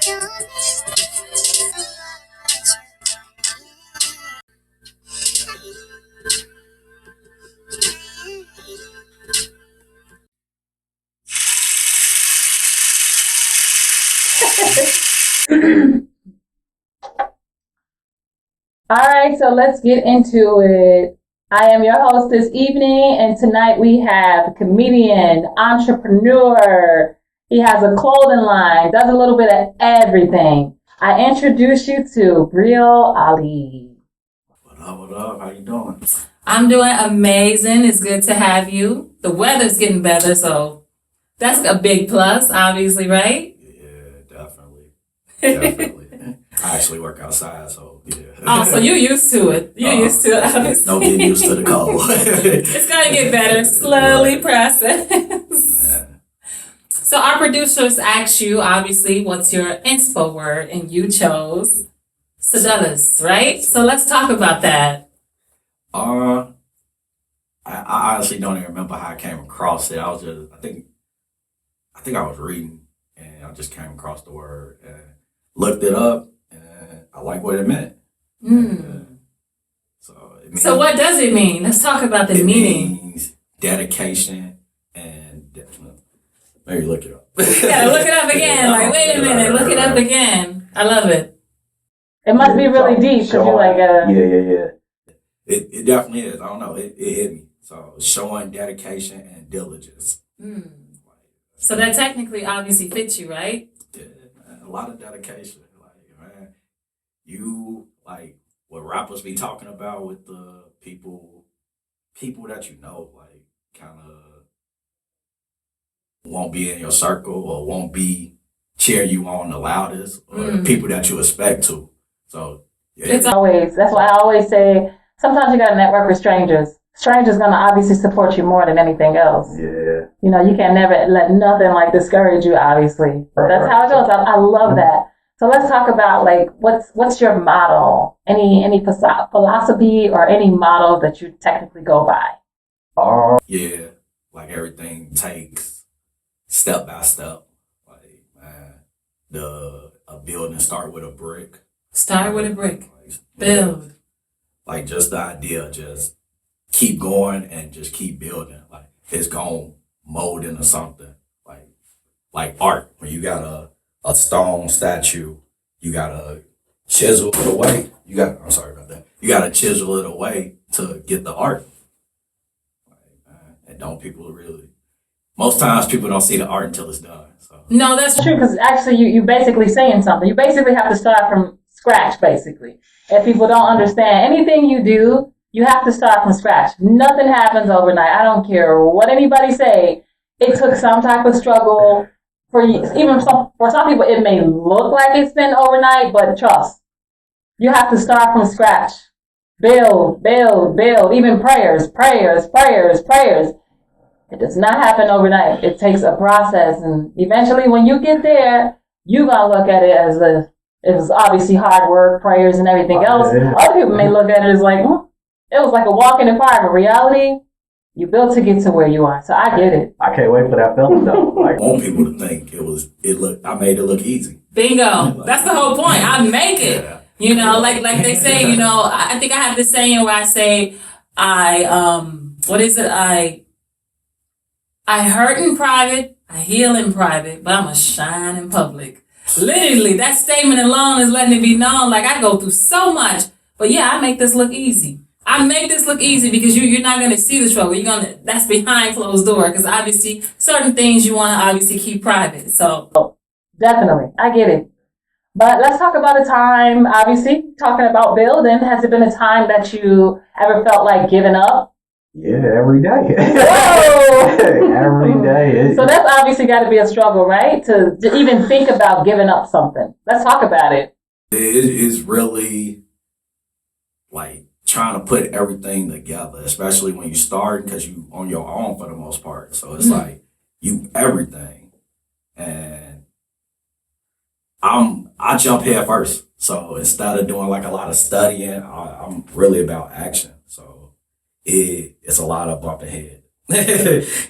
All right, so let's get into it. I am your host this evening, and tonight we have comedian, entrepreneur. He has a clothing line, does a little bit of everything. I introduce you to JIBREAL Ali. What up, what up? How you doing? I'm doing amazing. It's good to have you. The weather's getting better, so that's a big plus, obviously, right? Yeah, definitely. Definitely. I actually work outside, so yeah. Oh, so you're used to it. You're used to it, obviously. No getting used to the cold. It's going to get better. Slowly process. Yeah. So our producers asked you, obviously, what's your inspo word? And you chose Sedulous, right? So let's talk about that. I honestly don't even remember how I came across it. I think I was reading and I just came across the word and looked it up and I like what it meant. So what does it mean? Let's talk about the meaning. It means dedication and maybe look it up. You gotta look it up again. Like, wait a minute, look it up again. I love it. It must be really deep because you're like Yeah. It definitely is. I don't know. It hit me. So showing dedication and diligence. So that technically obviously fits you, right? Yeah, man, a lot of dedication. Like, man, you like what rappers be talking about with the people that you know, like kind of won't be in your circle or won't be cheering you on the loudest, or the people that you expect to. So yeah. That's why I always say sometimes you gotta network with strangers. Strangers gonna obviously support you more than anything else. Yeah. You know, you can never let nothing like discourage you, obviously. But that's how it goes. I love that. So let's talk about like what's your motto? Any philosophy or any motto that you technically go by? Yeah, like everything takes step by step. Like, man, a building start with a brick. Start with a brick. Build. Like just the idea, just keep going and just keep building. Like it's gonna mold into something. Like art. When you got a stone statue, you gotta chisel it away. I'm sorry about that. You gotta chisel it away to get the art. And most times people don't see the art until it's done. So. No, that's true, because actually you basically saying something. You basically have to start from scratch, basically. If people don't understand anything you do, you have to start from scratch. Nothing happens overnight. I don't care what anybody say. It took some type of struggle for you. For some people, it may look like it's been overnight, but trust. You have to start from scratch. Build. Even prayers. It does not happen overnight. It takes a process, and eventually when you get there, you're going to look at it as it was obviously hard work, prayers, and everything else. Other people may look at it as like, it was like a walk in the park. In reality, you built to get to where you are. So I get it. I can't wait for that film though. I want people to think I made it look easy. Bingo. That's the whole point. I make it. Yeah. You know, like they say, you know, I think I have this saying where I say, I hurt in private, I heal in private, but I'm a shine in public. Literally, that statement alone is letting it be known. Like, I go through so much, but yeah, I make this look easy. I make this look easy because you're not going to see the struggle. That's behind closed door, because obviously certain things you want to obviously keep private. So definitely, I get it. But let's talk about a time, obviously, talking about building. Has it been a time that you ever felt like giving up? Yeah, every day. Whoa! Every day. So that's obviously got to be a struggle, right? To even think about giving up something. Let's talk about it. It is really like trying to put everything together, especially when you start, because you on your own for the most part. So it's like you everything, and I jump head first. So instead of doing like a lot of studying, I'm really about action. So it's a lot of bumping head,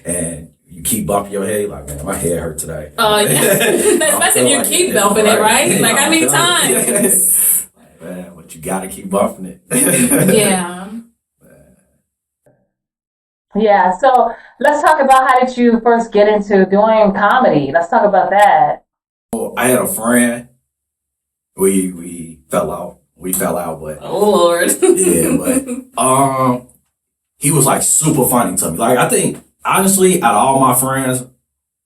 and you keep bumping your head, like, man, my head hurt today. Oh, yeah. Especially if you like keep it, bumping it, right? Yeah, Like, how many times? Like, man, but you gotta keep bumping it. Yeah. Yeah, so let's talk about how did you first get into doing comedy? Let's talk about that. I had a friend. We fell out. But Oh, Lord. yeah, but he was like super funny to me. Like, I think honestly, out of all my friends,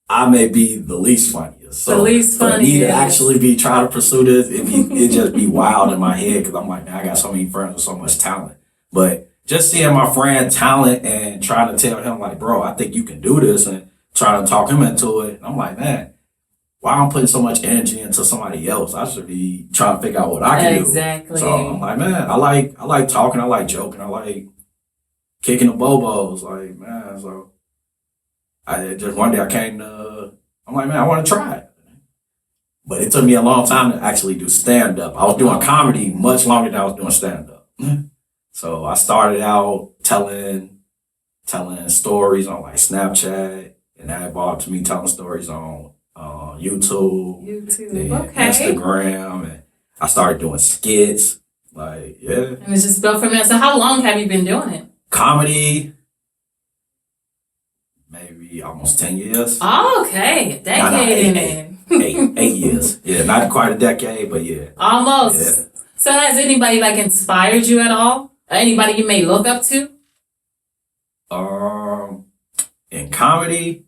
I may be the least funniest. So The least for me to funniest. actually be trying to pursue this, it just be wild in my head because I'm like, man, I got so many friends with so much talent. But just seeing my friend talent and trying to tell him like, bro, I think you can do this, and trying to talk him into it, I'm like, man, why I'm putting so much energy into somebody else? I should be trying to figure out what I can do. Exactly. So I'm like, man, I like talking, I like joking, I like kicking the bobos, like, man. So I just one day I'm like, man, I want to try it. But it took me a long time to actually do stand up. I was doing comedy much longer than I was doing stand up. So I started out telling stories on like Snapchat, and that evolved to me telling stories on YouTube, YouTube. and Okay. Instagram, and I started doing skits. Like, yeah, And it's just built from there. So how long have you been doing it? comedy, maybe almost 10 years. Oh, okay. A decade in it. 8 years. Yeah, not quite a decade, but yeah. Almost. Yeah. So has anybody like inspired you at all? Or anybody you may look up to? In comedy,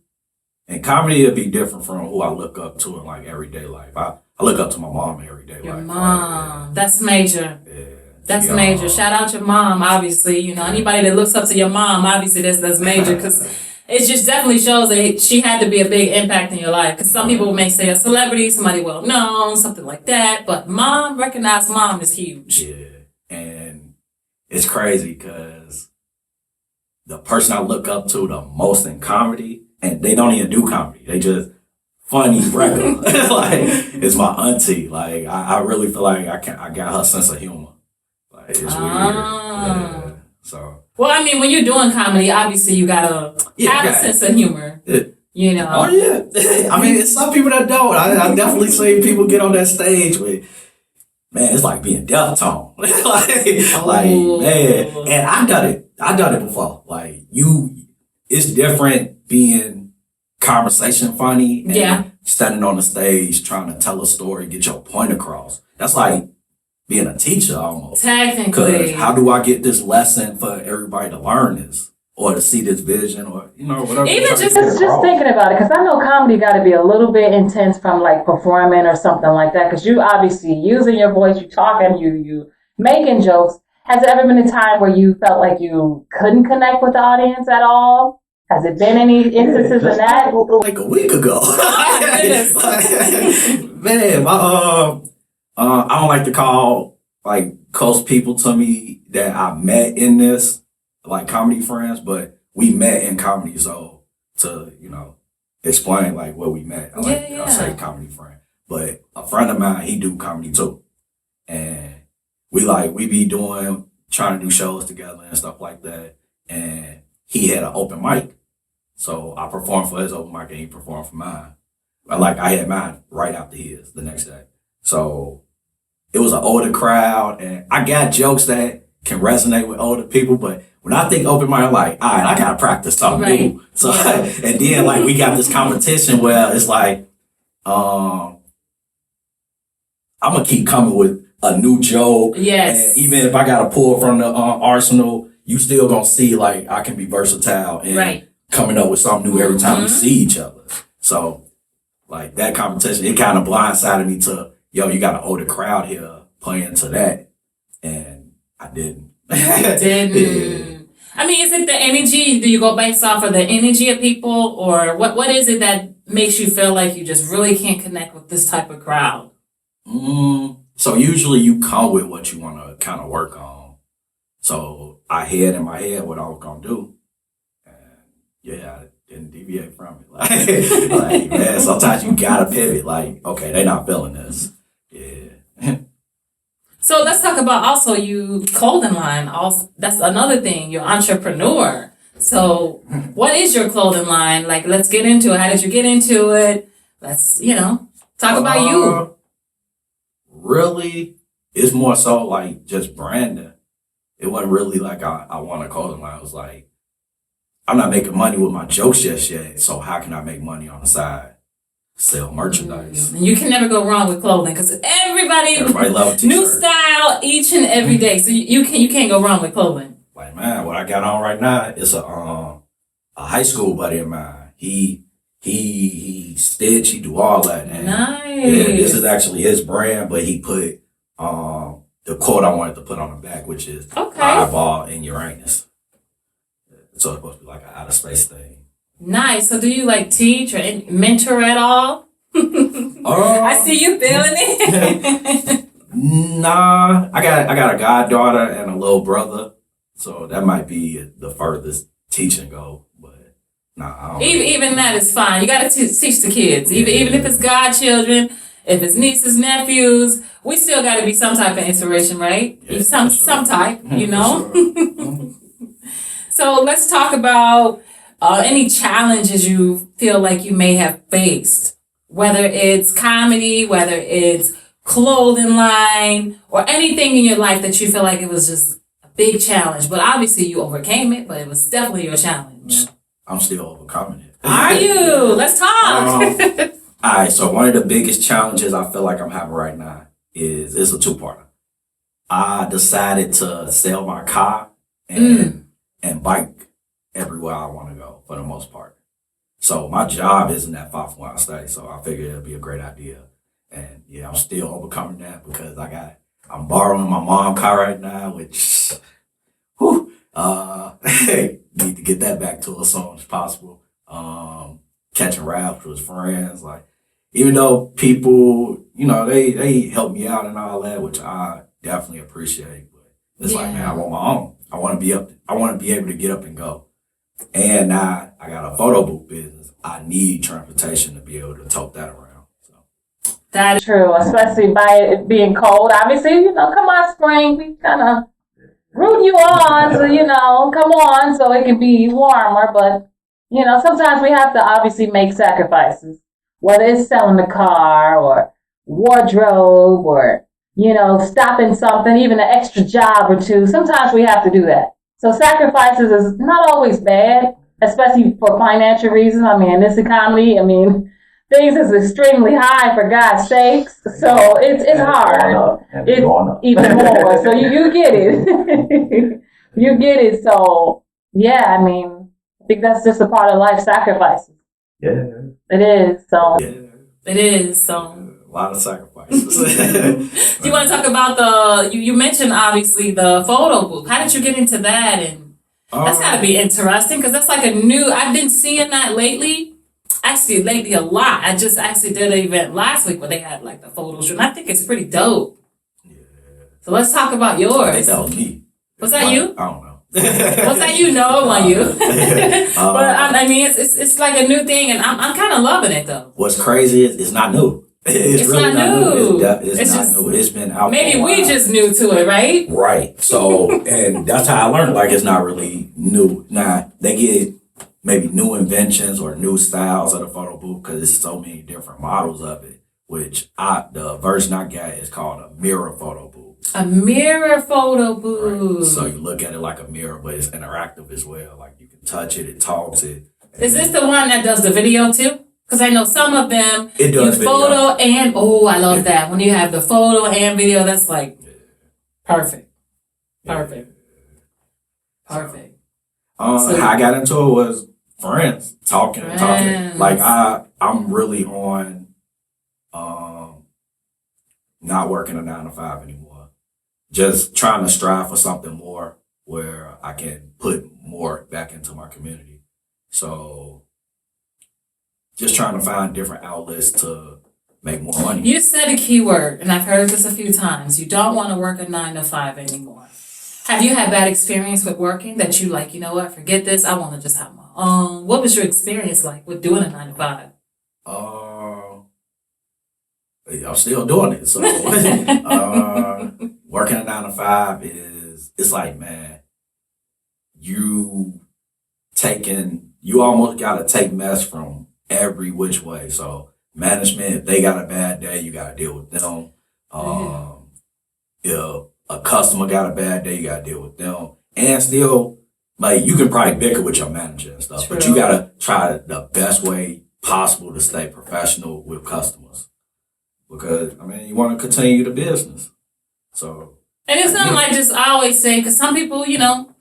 it'd be different from who I look up to in like everyday life. I look up to my mom in everyday Your life. mom. Like, That's major. yeah. That's She, major. Shout out your mom, obviously. You know, anybody that looks up to your mom, obviously that's major, because it just definitely shows that she had to be a big impact in your life. Because some people may say a celebrity, somebody well known, something like that. But recognized mom is huge. Yeah. And it's crazy because the person I look up to the most in comedy, and they don't even do comedy, they just funny regular. Like, it's my auntie. Like, I really feel like I got her sense of humor. Like, it's weird. Yeah. So. Well, I mean, when you're doing comedy, obviously you gotta have a sense of humor. You know. Oh yeah. I mean, it's some people that don't. I definitely see people get on that stage with, man, it's like being Deftone. like, man. And I done it before. Like, it's different being conversation funny and standing on the stage trying to tell a story, get your point across. That's like being a teacher almost. Technically. Because how do I get this lesson for everybody to learn this? Or to see this vision, or, you know, whatever. Even just thinking about it, because I know comedy got to be a little bit intense from like performing or something like that. Because you obviously using your voice, you talking, you making jokes. Has there ever been a time where you felt like you couldn't connect with the audience at all? Has it been any instances in that? Like a week ago. Man, I don't like to call like close people to me that I met in this, like comedy friends, but we met in comedy, so to, you know, explain like where we met. I say comedy friend. But a friend of mine, he do comedy too. And we be trying to do shows together and stuff like that. And he had an open mic. So I performed for his open mic and he performed for mine. I had mine right after his the next day. So it was an older crowd, and I got jokes that can resonate with older people, but when I think open mic, I'm like, all right, I gotta practice something new. So, and then like we got this competition where it's like, I'm gonna keep coming with a new joke. Yes. And even if I gotta pull from the arsenal, you still gonna see like I can be versatile and coming up with something new every time we see each other. So like that competition, it kind of blindsided me to, yo, you got an older crowd here playing to that. And I didn't. Yeah. I mean, is it the energy? Do you go based off of the energy of people, or what is it that makes you feel like you just really can't connect with this type of crowd? So usually you come with what you want to kind of work on. So I had in my head what I was going to do. And yeah, I didn't deviate from it. Like, man, sometimes you got to pivot. Like, okay, they're not feeling this. Yeah. So let's talk about also you clothing line. Also, that's another thing. You're an entrepreneur. So, what is your clothing line? Like, let's get into it. How did you get into it? Let's, talk about you. Really, it's more so like just branding. It wasn't really like I want a clothing line. It was like, I'm not making money with my jokes just yet, so how can I make money on the side? Sell merchandise. You can never go wrong with clothing because everybody loves new style each and every day. So you can't go wrong with clothing. Like, man, what I got on right now is a high school buddy of mine. He stitch, he do all that. And Nice. yeah, this is actually his brand, but he put the quote I wanted to put on the back, which is eyeball in Uranus. So it's supposed to be like an outer space thing. Nice. So do you like teach or mentor at all? I see you feeling it. Nah, I got a goddaughter and a little brother, so that might be the furthest teaching go. But nah, I don't even that is fine. You got to teach the kids, even if it's godchildren, if it's nieces, nephews. We still got to be some type of inspiration, right? Yeah, some type, Sure. So let's talk about any challenges you feel like you may have faced, whether it's comedy, whether it's clothing line, or anything in your life that you feel like it was just a big challenge. But obviously you overcame it, but it was definitely your challenge. I'm still overcoming it. Are you? Let's talk. All right, so one of the biggest challenges I feel like I'm having right now is a two-parter. I decided to sell my car and bike everywhere I want to go for the most part. So my job isn't that far from where I stay, so I figured it'd be a great idea. And yeah, I'm still overcoming that because I'm borrowing my mom's car right now, which, need to get that back to her as soon as possible. Catching raps with friends, like, even though people, they help me out and all that, which I definitely appreciate. But it's like, man, I want my own. I want to be able to get up and go. And now I got a photo booth business. I need transportation to be able to tote that around. So that is true, especially by it being cold. Obviously, come on, spring, we kind of root you on, so, come on, so it can be warmer. But, sometimes we have to obviously make sacrifices, whether it's selling the car or wardrobe or, stopping something, even an extra job or two. Sometimes we have to do that. So sacrifices is not always bad, especially for financial reasons. In this economy, things is extremely high, for God's sakes. So it's hard. It's even more. So you get it. You get it. So yeah, I think that's just a part of life, sacrifices. Yeah. It is. So it is. So a lot of sacrifices. Do you want to talk about you mentioned obviously the photo booth. How did you get into that? And that's got to be interesting because that's like I've been seeing that lately. Actually, lately a lot. I just actually did an event last week where they had like the photo shoot. And I think it's pretty dope. Yeah. So let's talk about yours. I think that was me. Was that you? I don't know. Was that you? No, it wasn't you. But it's like a new thing, and I'm kind of loving it though. What's crazy is it's not new. It's really not new. It's not just new. It's been out. Maybe we just new to it, right? Right. So, and that's how I learned. Like, it's not really new. Now they get maybe new inventions or new styles of the photo booth because there's so many different models of it. Which the version I got is called a mirror photo booth. A mirror photo booth. Right. So you look at it like a mirror, but it's interactive as well. Like you can touch it, it talks it. Is this the one that does the video too? Because I know some of them, it does you photo and, I love that. When you have the photo and video, that's like perfect. Perfect. Perfect. So, how I got into it was friends talking. Like I'm really on not working a 9 to 5 anymore. Just trying to strive for something more where I can put more back into my community. So just trying to find different outlets to make more money. You said a key word, and I've heard this a few times. You don't want to work a 9 to 5 anymore. Have you had bad experience with working that you like, you know what, forget this, I want to just have my own? What was your experience like with doing a 9 to 5? I'm still doing it. So working a 9 to 5 it's like, man, you you almost gotta take mess from every which way. So management, if they got a bad day, you gotta deal with them. If a customer got a bad day, you gotta deal with them. And still, like, you can probably bicker with your manager and stuff, but you gotta try the best way possible to stay professional with customers. Because, I mean, you want to continue the business. So. And it's not like just, I always say, because some people, you know,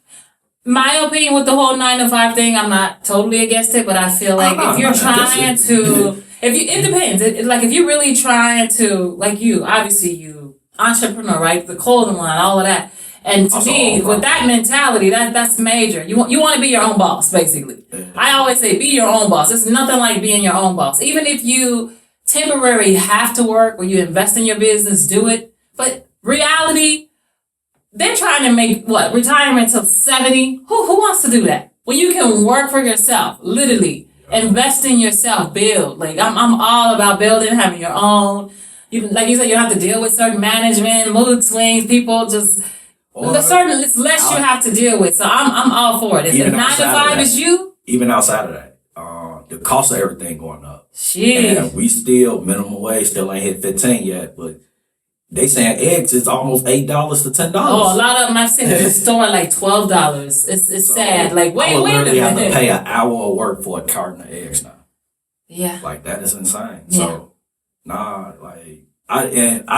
my opinion with the whole 9 to 5 thing, I'm not totally against it, but I feel like if you're trying to, it depends. Like, if you're really trying to, like you, obviously you, entrepreneur, right? The clothing line, all of that. And to me, with that mentality, that's major. You want to be your own boss, basically. I always say, be your own boss. It's nothing like being your own boss. Even if you temporarily have to work or you invest in your business, do it. But reality, they're trying to make, retirement till 70? Who wants to do that? Well, you can work for yourself, literally. Invest in yourself, build. Like, I'm all about building, having your own. Like you said, you don't have to deal with certain management, mood swings, people just... it's less you have to deal with. So I'm all for it. If 9 to 5 is you... Even outside of that, the cost of everything going up. Jeez. And we still, minimum wage still ain't hit 15 yet, but they saying eggs is almost $8 to $10. Oh, a lot of them I've seen in the store like $12. It's sad. Like, wait a minute. You have to pay an hour of work for a carton of eggs now. Yeah. Like, that is insane. Yeah. So, I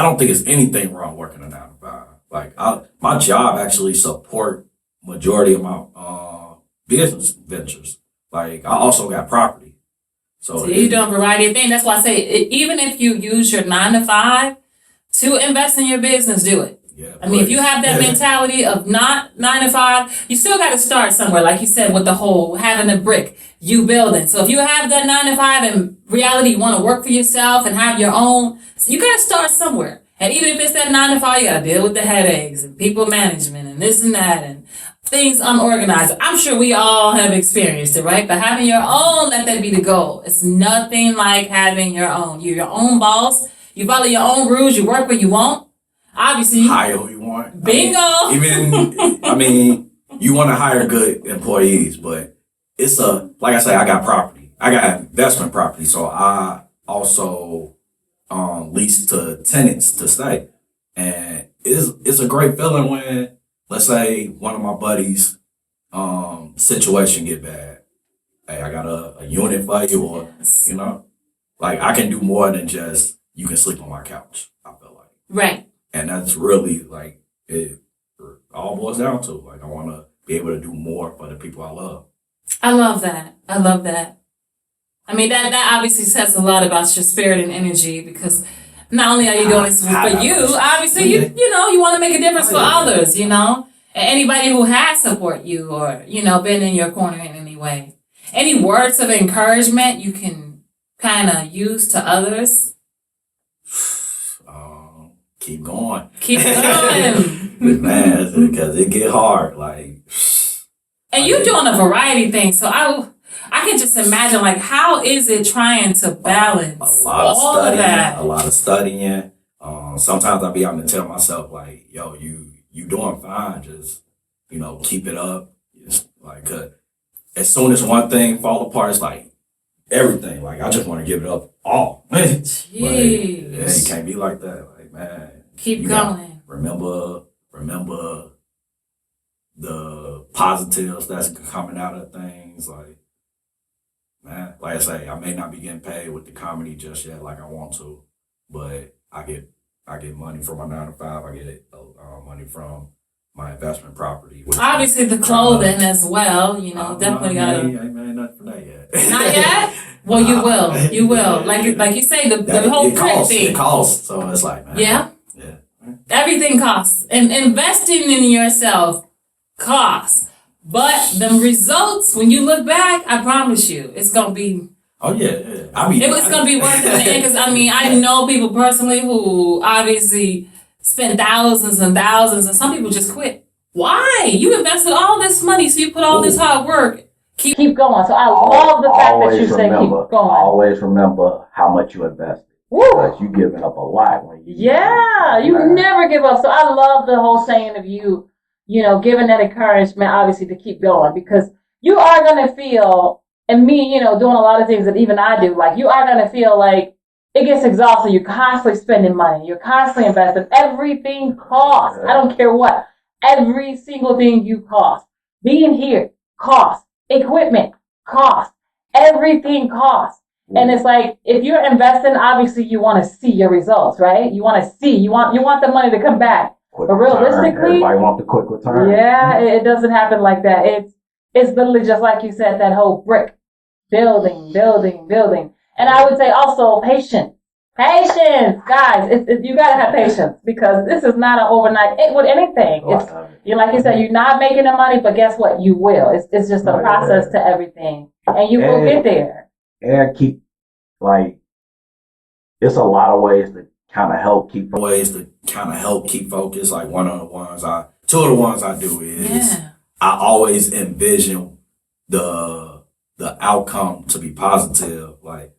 don't think there's anything wrong working a 9 to 5. Like, my job actually support majority of my business ventures. Like, I also got property. So you're doing a variety of things. That's why I say, even if you use your 9 to 5 to invest in your business, do it. Yeah, I mean, if you have that mentality of not 9 to 5, you still got to start somewhere. Like you said, with the whole having a brick, you building. So if you have that 9 to 5 and reality, you want to work for yourself and have your own, so you got to start somewhere. And even if it's that 9 to 5, you got to deal with the headaches and people management and this and that and things unorganized. I'm sure we all have experienced it, right? But having your own, let that be the goal. It's nothing like having your own. You're your own boss. You follow your own rules. You work where you want. Obviously. Hire who you want. Bingo. You want to hire good employees, but like I say, I got property. I got investment property. So I also lease to tenants to stay. And it's a great feeling when, let's say, one of my buddies' situation get bad. Hey, I got a unit for you, or, you know, like, I can do more than just, you can sleep on my couch, I feel like. Right. And that's really, like, it all boils down to, like, I want to be able to do more for the people I love. I love that. I love that. I mean, that obviously says a lot about your spirit and energy, because not only are you doing this for you, obviously, you know, you want to make a difference for others, you know. And anybody who has support you or, you know, been in your corner in any way. Any words of encouragement you can kind of use to others? Keep going. Keep going. Man, because it get hard, like. And you're doing a variety of things, so I can just imagine, like, how is it trying to balance all of that? A lot of studying. Sometimes I be having to tell myself, like, yo, you doing fine. Just, you know, keep it up. It's like, as soon as one thing fall apart, it's like everything. Like, I just want to give it up all. Jeez. Yeah, you can't be like that. Like, man. Keep going. Remember the positives that's coming out of things. Like, man, like I say, I may not be getting paid with the comedy just yet like I want to, but I get money from my 9 to 5. I get money from my investment property. Obviously, the clothing as well. You know, definitely gotta. I ain't made nothing for that yet. Not yet. Well, you will. You will. Like you say, the whole print thing. It costs. So it's like, man. Yeah. Everything costs, and investing in yourself costs. But the results, when you look back, I promise you, it's gonna be. Oh yeah. I mean, it's gonna be worth it. Because I mean, I know people personally who obviously spend thousands and thousands, and some people just quit. Why? You invested all this money, so you put all this hard work. Keep going. So I love the fact that you say keep going. Always remember how much you invested. Woo. Because you giving up a lot when you. Yeah, you never give up. So I love the whole saying of you know, giving that encouragement, obviously, to keep going, because you are going to feel, and me, you know, doing a lot of things that even I do, like you are going to feel like it gets exhausting. You're constantly spending money. You're constantly investing. Everything costs. I don't care what. Every single thing you cost. Being here costs. Equipment costs. Everything costs. And it's like, if you're investing, obviously you want to see your results, right? You want to see, you want the money to come back. Quick But realistically, return. Everybody want the quick return. yeah, it doesn't happen like that. It's literally just like you said, that whole brick building. And I would say also patience. Patience, guys. You gotta have patience because this is not an overnight. With anything, it's like you said, you're not making the money, but guess what? You will. It's just a process to everything, and you will get there. And keep it's a lot of ways to kind of help keep focus. Like two of the ones I do is I always envision the outcome to be positive. Like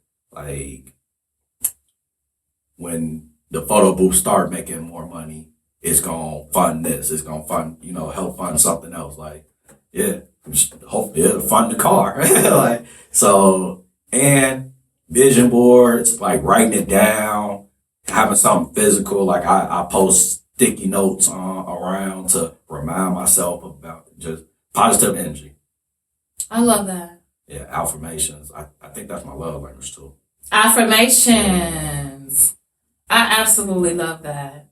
when the photo booth start making more money, it's gonna fund this. It's gonna fund, help fund something else. Like, hopefully it'll fund the car. Like, so, and vision boards, like writing it down, having something physical. Like I post sticky notes around to remind myself about just positive energy. I love that. Yeah, affirmations. I think that's my love language too. Affirmations. I absolutely love that.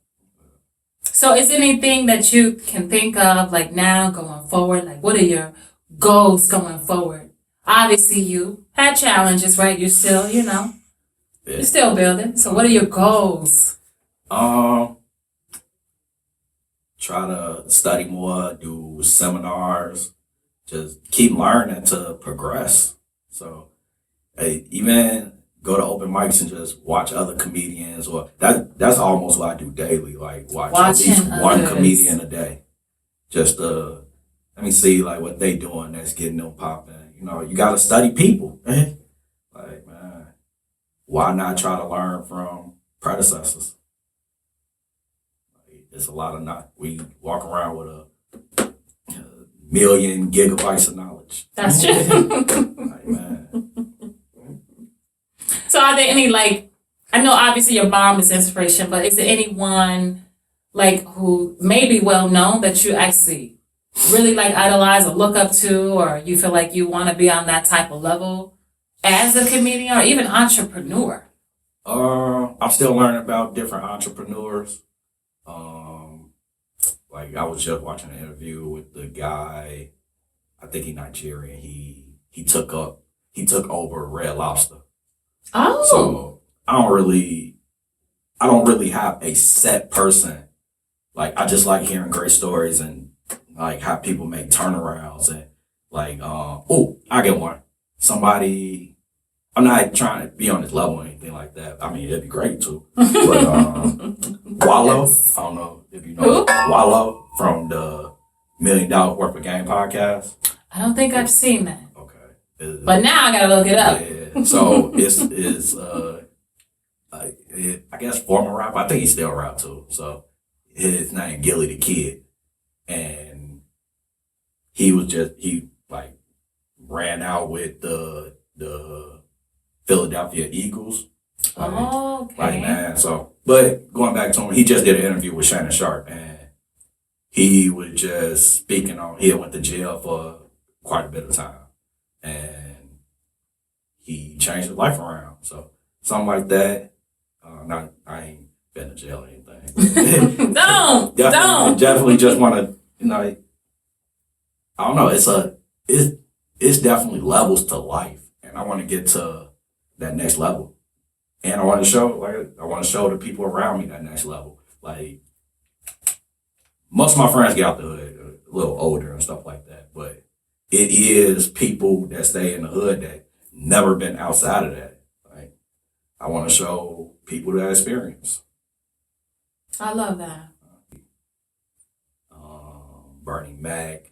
So is there anything that you can think of like now going forward? Like what are your goals going forward? Obviously you had challenges, right? You're still, you're still building. So what are your goals? Try to study more, do seminars, just keep learning to progress. So even go to open mics and just watch other comedians, or that's almost what I do daily. Like watch at least one comedian a day. Just let me see like what they doing that's getting them popping. You gotta study people. Like, man, why not try to learn from predecessors? Like, there's a lot of we walk around with a million gigabytes of knowledge. That's true. Like, man. So are there any, I know obviously your mom is inspiration, but is there anyone, who may be well known that you actually really, idolize or look up to, or you feel like you want to be on that type of level as a comedian or even entrepreneur? I'm still learning about different entrepreneurs. I was just watching an interview with the guy, I think he's Nigerian. He took over Red Lobster. Oh. So I don't really have a set person. Like I just like hearing great stories and like how people make turnarounds and I get one. Somebody, I'm not trying to be on this level or anything like that. I mean, it'd be great too. But Wallow, Yes. I don't know if you know Wallow from the $1 Million Worth of Game podcast. I don't think I've seen that. Okay. But now I gotta look it up. Yeah. So it's I guess former rapper. I think he's still rap too. So his name Gilly the Kid, and he ran out with the Philadelphia Eagles. Okay. Man. So, but going back to him, he just did an interview with Shannon Sharp, and he was just speaking on. He went to jail for quite a bit of time, and he changed his life around. So something like that. I ain't been to jail or anything. Don't. Definitely just want to, I don't know. It's definitely levels to life, and I want to get to that next level. And I want to show the people around me that next level. Like most of my friends get out the hood a little older and stuff like that, but it is people that stay in the hood that never been outside of that. Like I want to show people that experience. I love that. Burning Mac.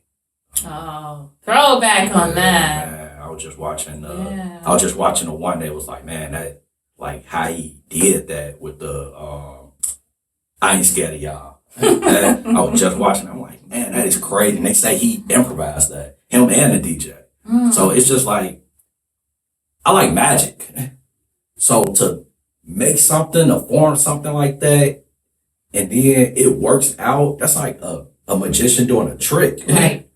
Oh, throwback on that. Man, I was just watching the one that was like, man, that like how he did that with the I ain't scared of y'all. I was just watching. I'm like, man, that is crazy. And they say he improvised that, him and the DJ. So it's just like, I like magic. So to make something, to form something like that, and then it works out, that's like a magician doing a trick. Right.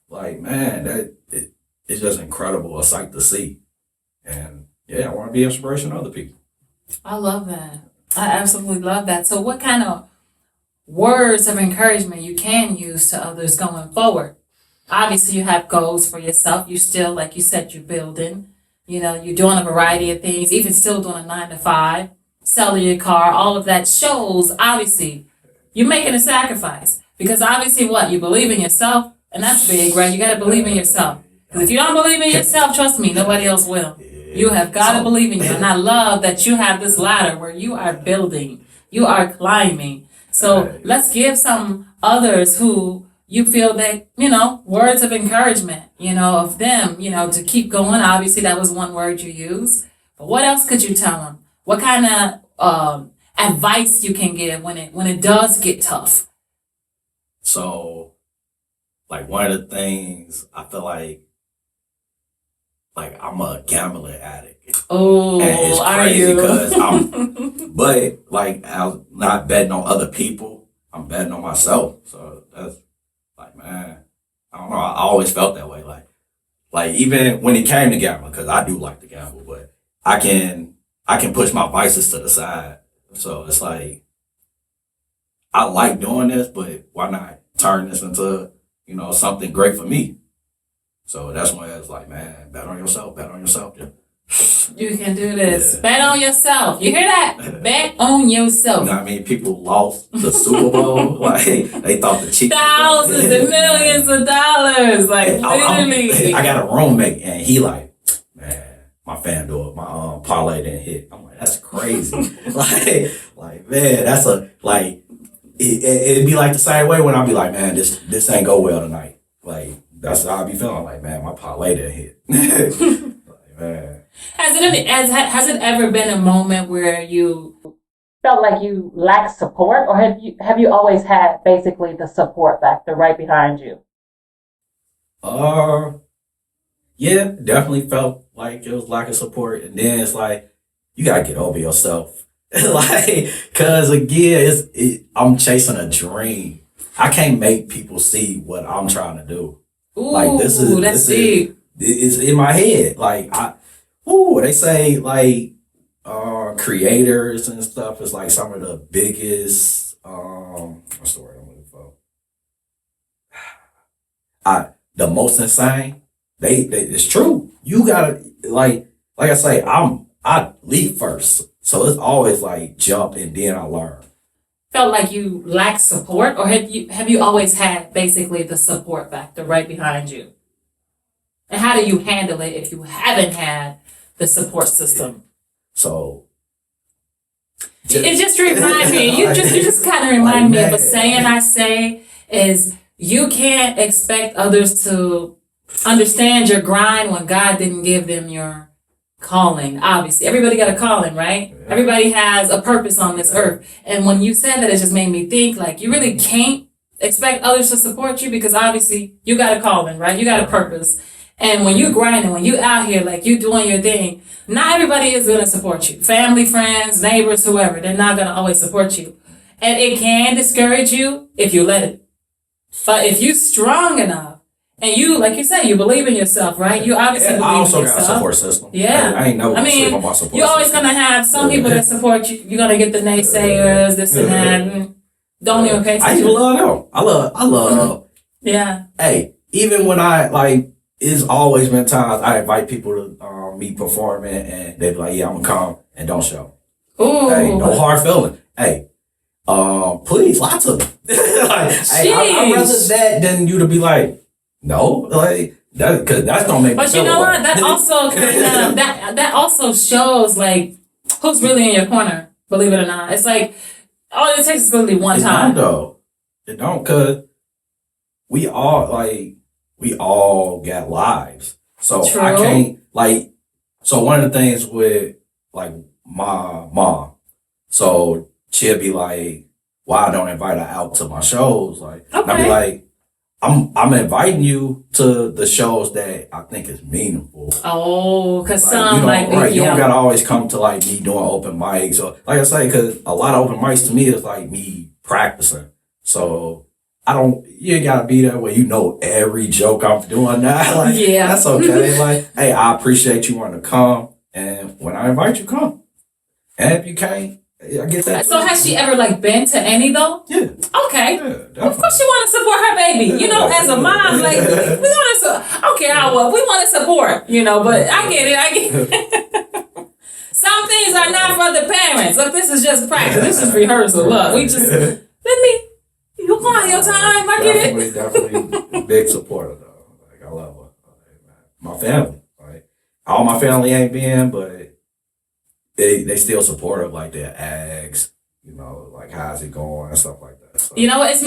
Like, man, it's just incredible, a sight to see. And yeah, I want to be inspiration to other people. I love that. I absolutely love that. So what kind of words of encouragement you can use to others going forward? Obviously, you have goals for yourself. You still, like you said, you're building. You know, you're doing a variety of things, even still doing a 9 to 5, selling your car. All of that shows, obviously, you're making a sacrifice. Because obviously, what? You believe in yourself, and that's big, right? You got to believe in yourself. Because if you don't believe in yourself, trust me, nobody else will. You have got to believe in you. And I love that you have this ladder where you are building, you are climbing. So let's give some others who you feel that, you know, words of encouragement, you know, of them, you know, to keep going. Obviously, that was one word you used. But what else could you tell them? What kind of advice you can give when it does get tough? So, like, one of the things I feel like I'm a gambling addict. Oh, and it's are crazy you? because but like, I'm not betting on other people. I'm betting on myself. So that's like, man, I don't know. I always felt that way. Like even when it came to gambling, because I do like to gamble, but I can push my vices to the side. So it's like, I like doing this, but why not turn this into, you know, something great for me? So that's when it's like, man, bet on yourself, yeah. You can do this. Yeah. Bet on yourself. You hear that? Bet on yourself. You know what I mean? People lost the Super Bowl. Like, they thought the Chiefs. Thousands and millions of dollars. Like, literally. I got a roommate, and he like, man, my FanDuel, my parlay didn't hit. I'm like, that's crazy. like, man, that's it'd be like the same way when I'd be like, man, this ain't go well tonight. Like, that's how I be feeling. Like, man, my parlay didn't hit. Like, man. Has it ever been a moment where you felt like you lacked support, or have you always had basically the support factor right behind you? Yeah, definitely felt like it was lack of support, and then it's like, you gotta get over yourself. Like, cause again, I'm chasing a dream. I can't make people see what I'm trying to do. ooh, Like, this is it's in my head. Like, they say like creators and stuff is like some of the biggest what's the word I'm looking for? The most insane. They it's true. You gotta like I say, I leap first. So it's always like jump and then I learn. felt like you lacked support, or have you always had basically the support factor right behind you? And how do you handle it if you haven't had the support system? So It just reminds me, you just kind of remind me of a saying I say is, you can't expect others to understand your grind when God didn't give them your calling. Obviously, everybody got a calling, right? Yeah. Everybody has a purpose on this earth. And when you said that, it just made me think, like, you really can't expect others to support you, because obviously you got a calling, right? You got a purpose. And when you grinding, when you out here, like, you doing your thing, not everybody is going to support you. Family, friends, neighbors, whoever, they're not going to always support you. And it can discourage you if you let it. But if you're strong enough, and you, like you said, you believe in yourself, right? You obviously believe in yourself. I also got a support system. Yeah. I ain't never sleep on my support system. You're always going to have some people that support you. You're going to get the naysayers, this and that. Don't even pay attention. I even love them. I love. Yeah. Hey, even when it's always been times I invite people to me performing, and they be like, yeah, I'm going to come, and don't show. Ooh. Hey, no hard feeling. Hey, please, lots of them. I'd rather that than you to be like, no, like that, because that's gonna make me feel. But you know what? That also that also shows like who's really in your corner. Believe it or not, it's like all it takes is literally one time. It don't, cause we all got lives. So True. I can't So one of the things with like my mom, so she'll be like, why I don't invite her out to my shows? Like, okay. and I be like, I'm inviting you to the shows that I think is meaningful. Oh, because Like, some you don't, might be. right, you don't gotta always come to like me doing open mics or like I say, because a lot of open mics to me is like me practicing. So you ain't gotta be there where you know every joke I'm doing now. Like, Yeah. that's okay. Like, hey, I appreciate you wanting to come, and when I invite you, come. And if you can't, I get that. So has she ever like been to any though? Yeah. Okay. Yeah, Well, of course, she want to support her baby. You know, as a mom, like we want to. Okay, I will. We want to support. You know, but I get it. I get it. Some things are not for the parents. Look, this is just practice. This is rehearsal. Look, we just You want your time? I get it. Definitely big supporter though. Like I love her. My family. Like all my family ain't been, but they still supportive. Like they ask, you know, like how's it going and stuff like that. So, You know what? It's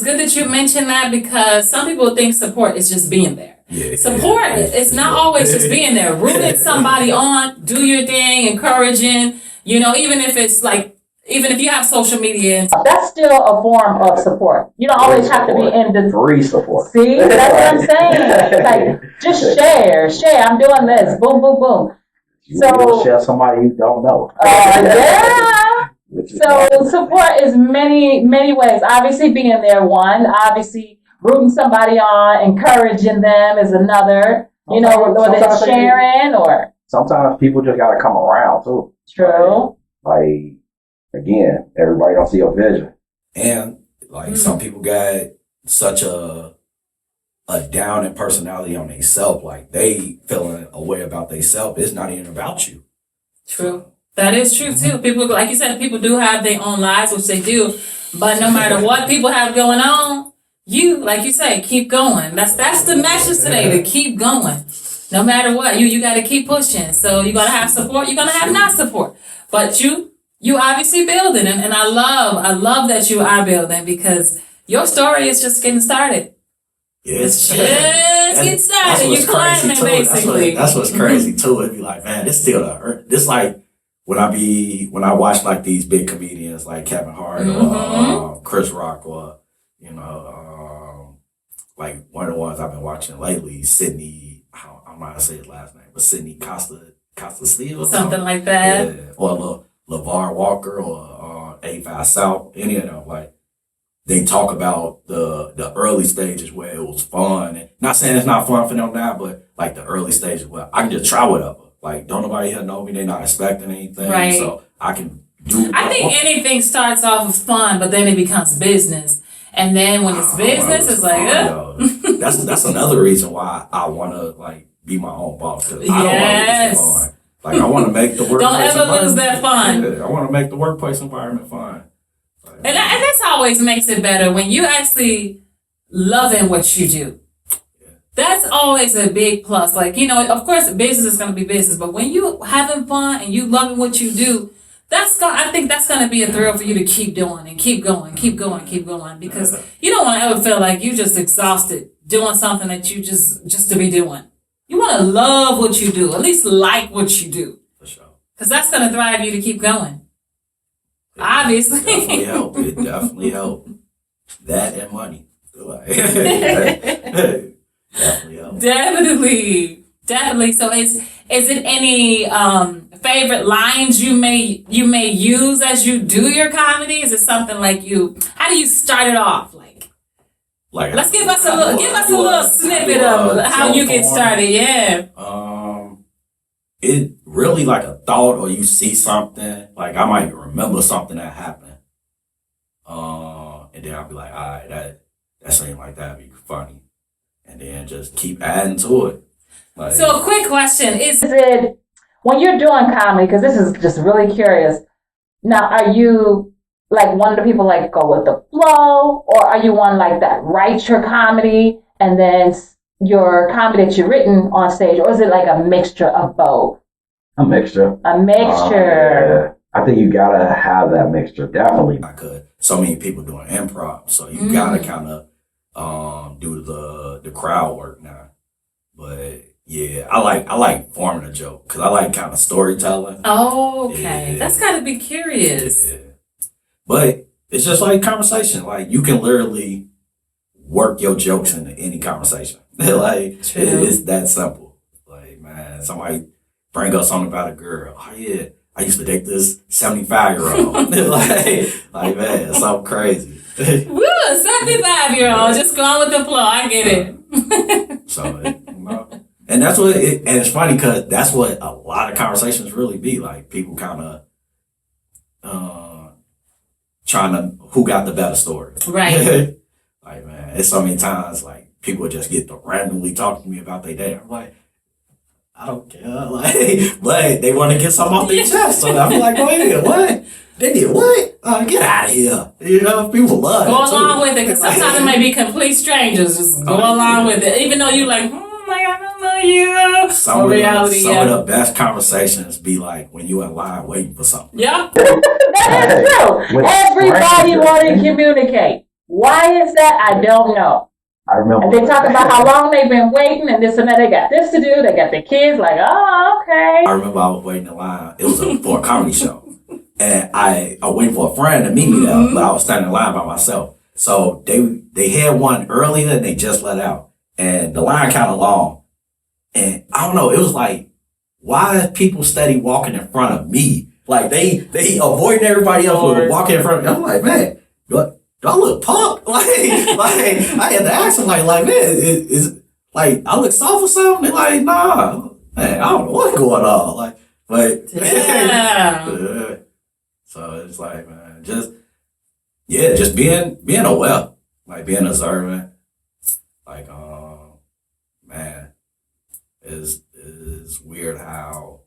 good that you mentioned that because some people think support is just being there. yeah, Support is not always just being there. Rooting somebody on, do your thing, encouraging. You know, even if it's like. Even if you have social media, and That's still a form of support. You don't always have to be in the Free support. See, that's what I'm saying. Like, just share. I'm doing this. Boom, boom, boom. You'll share somebody you don't know. Yeah. So support is many, many ways. Obviously, being there, one. Obviously, rooting somebody on, encouraging them is another. You know, whether it's sharing or. Sometimes people just gotta come around too. True. Like again, everybody don't see your vision. And like some people got such a down in personality on themselves, like they feeling a way about themselves. It's not even about you. True. That is true too. People, like you said, people do have their own lives, which they do. But no matter what people have going on, you, like you say, keep going. That's the message today, to keep going. No matter what, you got to keep pushing. So you're going to have support, you're going to have not support. But you obviously building, and I love that you are building because your story is just getting started. Yeah. It's just getting started. You're climbing, basically. That's what's crazy too. It'd be like, man, this still this like when I watch like these big comedians like Kevin Hart or Chris Rock or you know like one of the ones I've been watching lately, Sydney. I don't know how to say his last name, but Sydney Costa Steele, something like that. Yeah. Or LeVar Walker or A5 South, any of them, like they talk about the early stages where it was fun. And not saying it's not fun for them now, but like the early stages where I can just try whatever. Like don't nobody here know me, they not expecting anything. Right. So I can do I think anything starts off with fun, but then it becomes business. And then when it's business, it's like, that's another reason why I wanna like be my own boss. Cause I don't want to lose fun. Like I want to make the workplace. Don't ever lose that fun. Yeah, I want to make the workplace environment fun. Like, and that's always makes it better when you actually loving what you do. That's always a big plus. Like, you know, of course, business is going to be business, but when you having fun and you loving what you do, I think that's going to be a thrill for you to keep doing and keep going, because you don't want to ever feel like you just exhausted doing something that you just to be doing. You want to love what you do, at least like what you do. For sure. Because that's going to drive you to keep going. Obviously. It definitely helped. That and money. Definitely helped. Definitely. So is it any favorite lines you may use as you do your comedy? Is it something like how do you start it off? Like let's give us a little snippet of how you get started. Yeah. It really like a thought, or you see something. Like I might remember something that happened, and then I'll be like, all right, that seemed like that'd be funny, and then just keep adding to it. Like, so a quick question is it when you're doing comedy? Because this is just really curious. Now, are you like one of the people like go with the flow, or are you one like that write your comedy and then your comedy that you've written on stage, or is it like a mixture of both? A mixture. Yeah. I think you gotta have that mixture, definitely. I could. So many people doing improv, so you gotta kind of do the crowd work now. But yeah, I like forming a joke because I like kind of storytelling. Oh, okay. Yeah. That's gotta be curious. Yeah. But it's just like conversation. Like you can literally work your jokes into any conversation. Like, True. it's that simple. Like, man, somebody bring up something about a girl. Oh, yeah, I used to date this 75-year-old. like, man, something crazy. Woo, 75-year-old, just going with the flow. I get it. So, and that's what, and it's funny because that's what a lot of conversations really be. Like, people kind of trying to, who got the better story. Right. Like, man, it's so many times, like, people just get to randomly talk to me about their day. I'm like, I don't care. Like, but they want to get something off their chest. So I'm like, go ahead. What? They did what? Get out of here. You know, people love it. Go along with it, because sometimes it may be complete strangers. Just go along with it. Even though you're like, I don't know you. Some of the best conversations be like when you in line waiting for something. Yep. That is true. Everybody want to communicate. Why is that? I don't know. I remember. And they talk about how long they've been waiting and this and that. They got this to do. They got their kids. Like, oh, okay. I remember I was waiting in line. It was for a comedy show. And I waiting for a friend to meet me there, but I was standing in line by myself. So they had one earlier and they just let out. And the line kind of long. And I don't know, it was like, why is people steady walking in front of me? Like they avoiding everybody else with walking in front of me. I'm like, man, do I look punk? Like I had to ask them, like, man, is like I look soft or something? They're like, nah, man, I don't know what's going on. Like, but yeah. So it's like, man, just being aware, like being observant, like, man, is weird how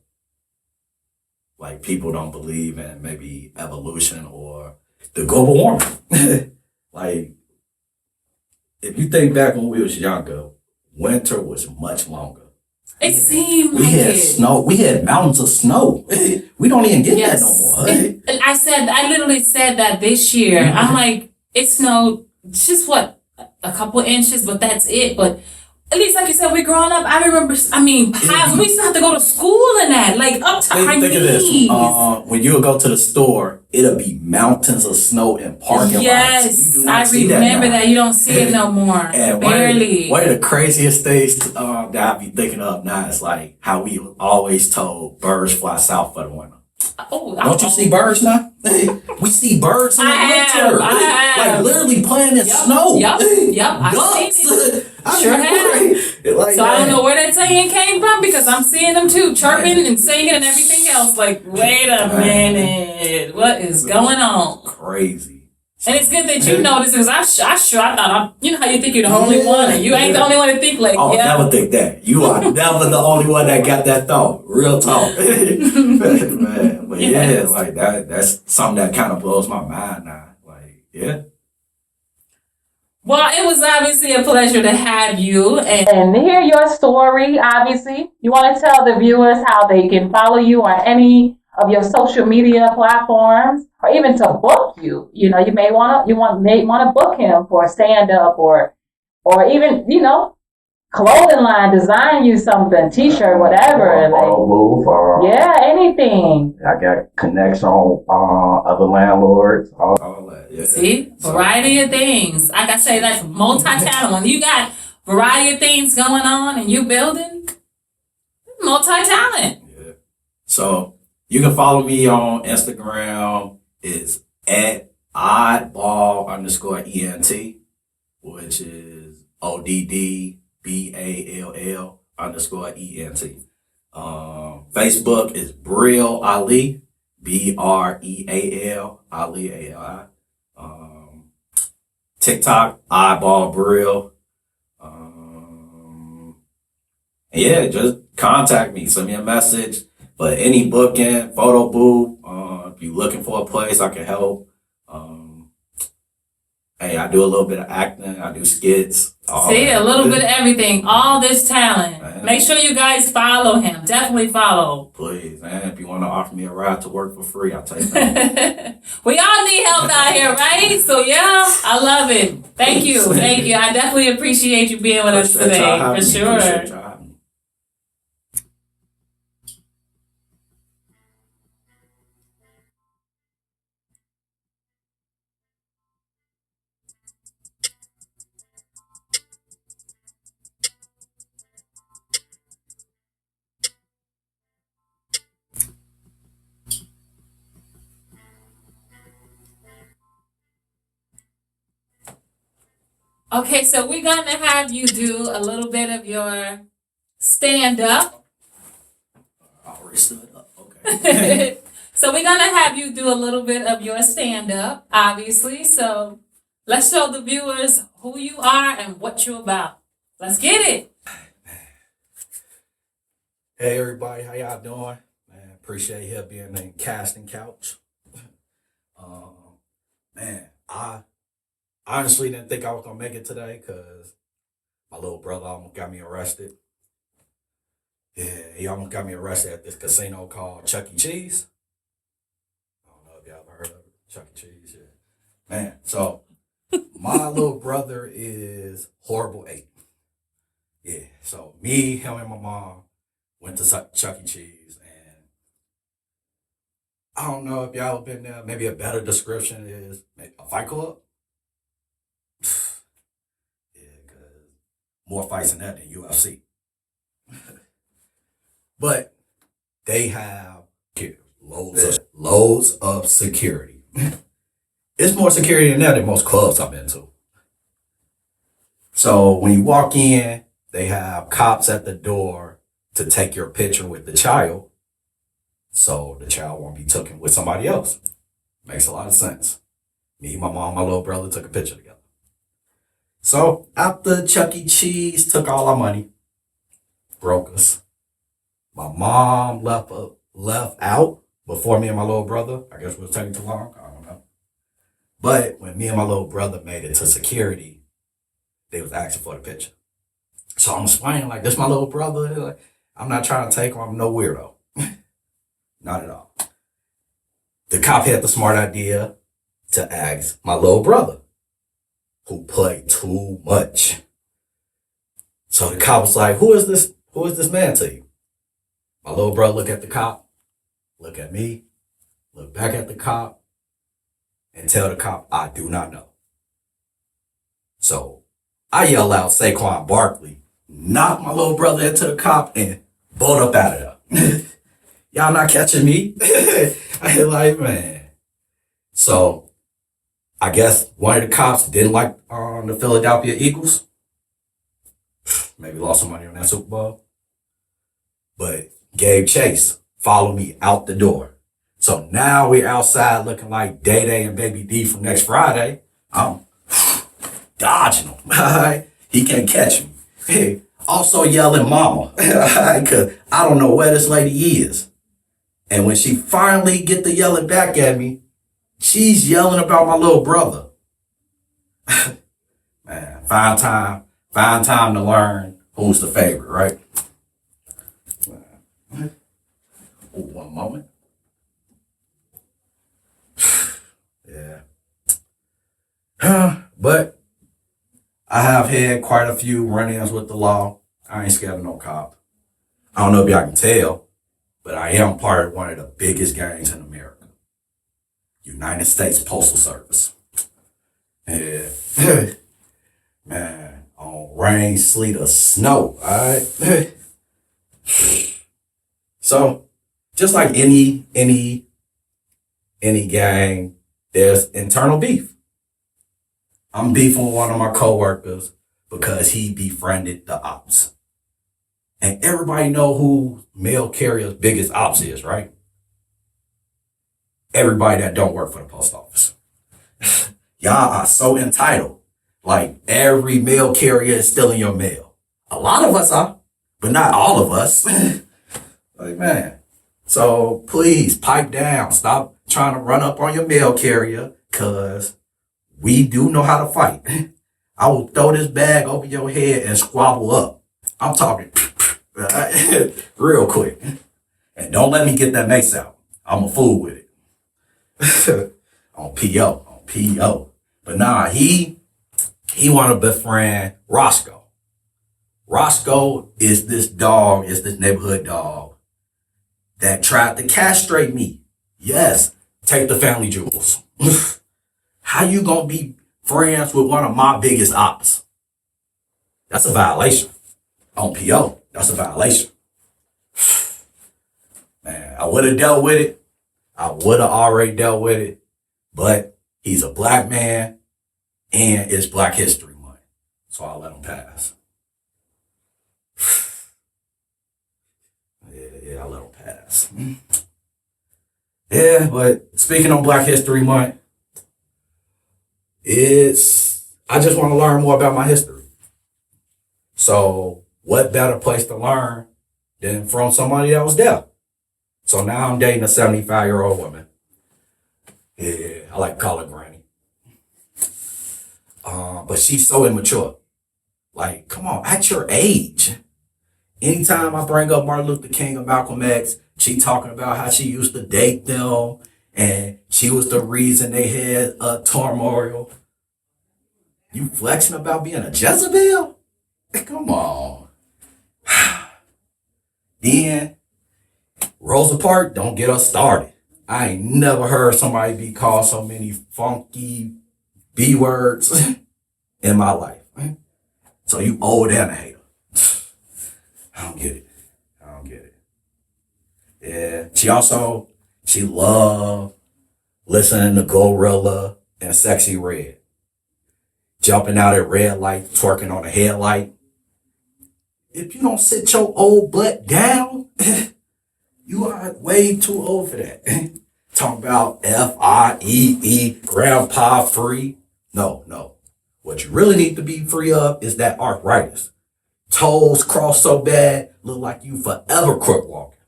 like people don't believe in maybe evolution or the global warming. Like, if you think back when we was younger, winter was much longer. It seemed we like had it. snow. We had mountains of snow. We don't even get that no more. And I literally said that this year. I'm like, it snowed just what, a couple inches, but that's it. But at least, like you said, we growing up. I remember. I mean, we used to have to go to school and that, like up to our Think of this. knees. When you go to the store, it'll be mountains of snow in parking lots. Yes, I see remember that. You don't see it no more. And barely. One of the craziest things that I be thinking of now is like how we always told birds fly south for the winter. Don't you see birds now? We see birds in the winter. Like literally playing in snow. Yep. I've seen it. Sure have. Like, so I don't know where that saying came from because I'm seeing them too, chirping and singing and everything else. Like, wait a minute, what is going on? Crazy. And it's good that you noticed because I thought you know how you think you're the only one and you ain't the only one to think like never think that. You are never the only one that got that thought. Real talk. Man, but yeah, like that's something that kind of blows my mind now. Like, yeah. Well, it was obviously a pleasure to have you and hear your story. Obviously, you want to tell the viewers how they can follow you on any of your social media platforms, or even to book you. You know, you may want to book him for a stand up or even, you know, clothing line, design you something, t-shirt, whatever. Photo booth, or anything. I got connects on other landlords. All that. Yeah. See, variety of things. Like I say, that's multi-talent. When you got variety of things going on and you building, multi-talent. Yeah. So you can follow me on Instagram. It's at oddball_ENT, which is ODDBALL_ENT. Facebook is Breal Ali, BREAL Ali ALI. TikTok, Eyeball Breal. Yeah, just contact me, send me a message. But any booking, photo booth, if you're looking for a place, I can help. Hey, I do a little bit of acting. I do skits. See, a little bit of everything. All this talent. Man. Make sure you guys follow him. Definitely follow. Please, man. If you want to offer me a ride to work for free, I'll take that. We all need help out here, right? So, yeah, I love it. Thank you. Thank you. I definitely appreciate you being with us today. For sure. Okay, so we're gonna have you do a little bit of your stand up. I already stood up. Okay. So we're gonna have you do a little bit of your stand up, obviously. So let's show the viewers who you are and what you're about. Let's get it. Hey everybody, how y'all doing? Man, appreciate you being in casting couch. Man, I honestly didn't think I was gonna make it today because my little brother almost got me arrested. Yeah, he almost got me arrested at this casino called Chuck E. Cheese. I don't know if y'all ever heard of it. Chuck E. Cheese, yeah. Man, so my little brother is horrible 8. Yeah, so me, him, and my mom went to Chuck E. Cheese, and I don't know if y'all have been there. Maybe a better description is a fight club. Yeah, because more fights than that than UFC. But they have loads of security. It's more security than that in most clubs I've been to. So when you walk in, they have cops at the door to take your picture with the child, so the child won't be taken with somebody else. Makes a lot of sense. Me, my mom, my little brother took a picture together. So after Chuck E. Cheese took all our money, broke us, my mom left out before me and my little brother. I guess it was taking too long. I don't know. But when me and my little brother made it to security, they was asking for the picture. So I'm explaining, like, this my little brother. Like, I'm not trying to take him. I'm no weirdo. Not at all. The cop had the smart idea to ask my little brother, who played too much. So the cop was like, who is this man to you? My little brother look at the cop, look at me, look back at the cop, and tell the cop, I do not know. So I yell out Saquon Barkley, knock my little brother into the cop, and bolt up out of there. Y'all not catching me? I like, man. So I guess one of the cops didn't like the Philadelphia Eagles. Maybe lost some money on that Super Bowl. But gave chase, followed me out the door. So now we're outside looking like Day Day and Baby D from next Friday. I'm dodging him. He can't catch me. Hey, also yelling mama. Because I don't know where this lady is. And when she finally get to yelling back at me, she's yelling about my little brother. Man, find time to learn who's the favorite, right? Oh, one moment. Yeah. But I have had quite a few run-ins with the law. I ain't scared of no cop. I don't know if y'all can tell, but I am part of one of the biggest gangs in America. United States Postal Service. Yeah. Man, on rain, sleet, or snow, all right? So, just like any gang, there's internal beef. I'm beefing with one of my coworkers because he befriended the ops. And everybody know who mail carrier's biggest ops is, right? Everybody that don't work for the post office. Y'all are so entitled. Like, every mail carrier is stealing your mail. A lot of us are, but not all of us. Like, man. So please pipe down. Stop trying to run up on your mail carrier, because we do know how to fight. I will throw this bag over your head and squabble up. I'm talking real quick. And don't let me get that mace out. I'm a fool with it. on PO. But nah, he want to befriend Roscoe. Roscoe is this neighborhood dog that tried to castrate me. Yes, take the family jewels. How you gonna be friends with one of my biggest ops? That's a violation. On PO, that's a violation. Man, I would have dealt with it. I would have already dealt with it. But he's a black man, and it's Black History Month. So I let them pass. Yeah, I let them pass. Yeah, but speaking on Black History Month, I just want to learn more about my history. So what better place to learn than from somebody that was there? So now I'm dating a 75-year-old woman. Yeah, I like to call her Granny. But she's so immature. Like, come on, at your age. Anytime I bring up Martin Luther King or Malcolm X, she talking about how she used to date them and she was the reason they had a turmoil. You flexing about being a Jezebel? Come on. Then Rosa Parks, don't get us started. I ain't never heard somebody be called so many funky B words in my life. So you old and a hater. I don't get it. Yeah. She loved listening to Gorilla and Sexy Red. Jumping out at red light, twerking on a headlight. If you don't sit your old butt down, you are way too old for that. Talking about FIEE, grandpa free. No. What you really need to be free of is that arthritis. Toes crossed so bad, look like you forever crook walking.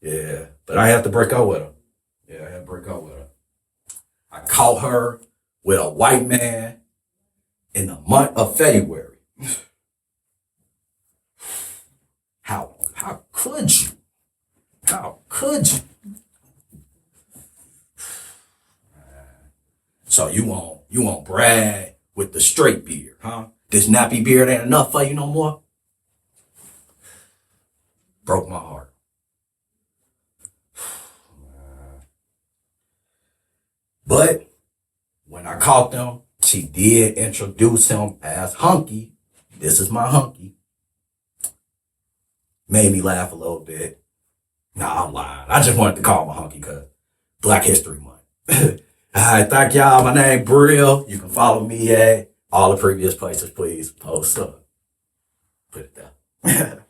Yeah, but I have to break up with her. I caught her with a white man in the month of February. How could you? How could you? So you won't brag with the straight beard, huh? This nappy beard ain't enough for you no more? Broke my heart. But when I caught them, she did introduce him as Hunky. This is my Hunky. Made me laugh a little bit. Nah, I'm lying. I just wanted to call him a Hunky because Black History Month. All right, thank y'all. My name JIBREAL. You can follow me at all the previous places. Please post up. Put it down.